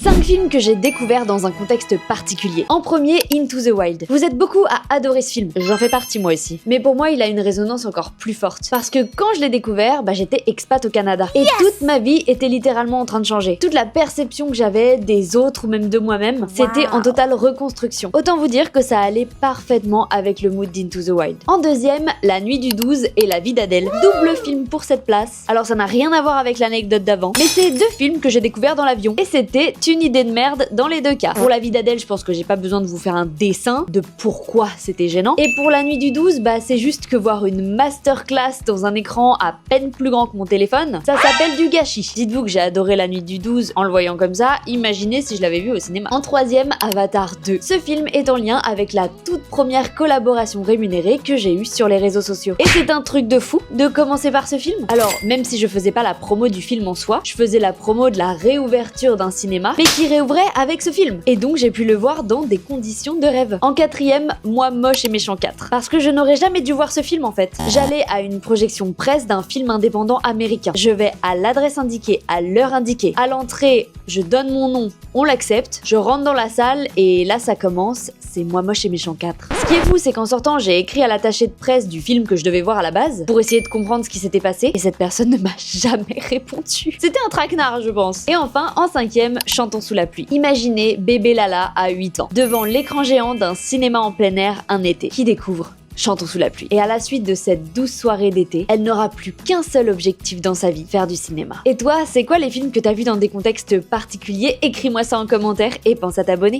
5 films que j'ai découverts dans un contexte particulier. En premier, Into the Wild. Vous êtes beaucoup à adorer ce film, j'en fais partie moi aussi. Mais pour moi, il a une résonance encore plus forte. Parce que quand je l'ai découvert, j'étais expat au Canada. Et toute ma vie était littéralement en train de changer. Toute la perception que j'avais des autres ou même de moi-même, c'était en totale reconstruction. Autant vous dire que ça allait parfaitement avec le mood d'Into the Wild. En deuxième, La Nuit du 12 et La Vie d'Adèle. Double film pour cette place. Alors ça n'a rien à voir avec l'anecdote d'avant, mais c'est 2 films que j'ai découverts dans l'avion. Et c'était une idée de merde dans les 2 cas. Pour La Vie d'Adèle, je pense que j'ai pas besoin de vous faire un dessin de pourquoi c'était gênant. Et pour La Nuit du 12, c'est juste que voir une masterclass dans un écran à peine plus grand que mon téléphone, ça s'appelle du gâchis. Dites-vous que j'ai adoré La Nuit du 12 en le voyant comme ça, imaginez si je l'avais vu au cinéma. En troisième, Avatar 2. Ce film est en lien avec la toute première collaboration rémunérée que j'ai eue sur les réseaux sociaux. Et c'est un truc de fou de commencer par ce film. Alors, même si je faisais pas la promo du film en soi, je faisais la promo de la réouverture d'un cinéma, mais qui réouvrait avec ce film. Et donc j'ai pu le voir dans des conditions de rêve. En quatrième, Moi Moche et Méchant 4. Parce que je n'aurais jamais dû voir ce film en fait. J'allais à une projection presse d'un film indépendant américain. Je vais à l'adresse indiquée, à l'heure indiquée. À l'entrée, je donne mon nom, on l'accepte. Je rentre dans la salle et là ça commence, c'est Moi Moche et Méchant 4. Ce qui est fou, c'est qu'en sortant, j'ai écrit à l'attaché de presse du film que je devais voir à la base pour essayer de comprendre ce qui s'était passé et cette personne ne m'a jamais répondu. C'était un traquenard, je pense. Et enfin, en cinquième, Chantons sous la pluie. Imaginez bébé Lala à 8 ans, devant l'écran géant d'un cinéma en plein air un été, qui découvre Chantons sous la pluie. Et à la suite de cette douce soirée d'été, elle n'aura plus qu'un seul objectif dans sa vie, faire du cinéma. Et toi, c'est quoi les films que t'as vus dans des contextes particuliers? Écris-moi ça en commentaire et pense à t'abonner.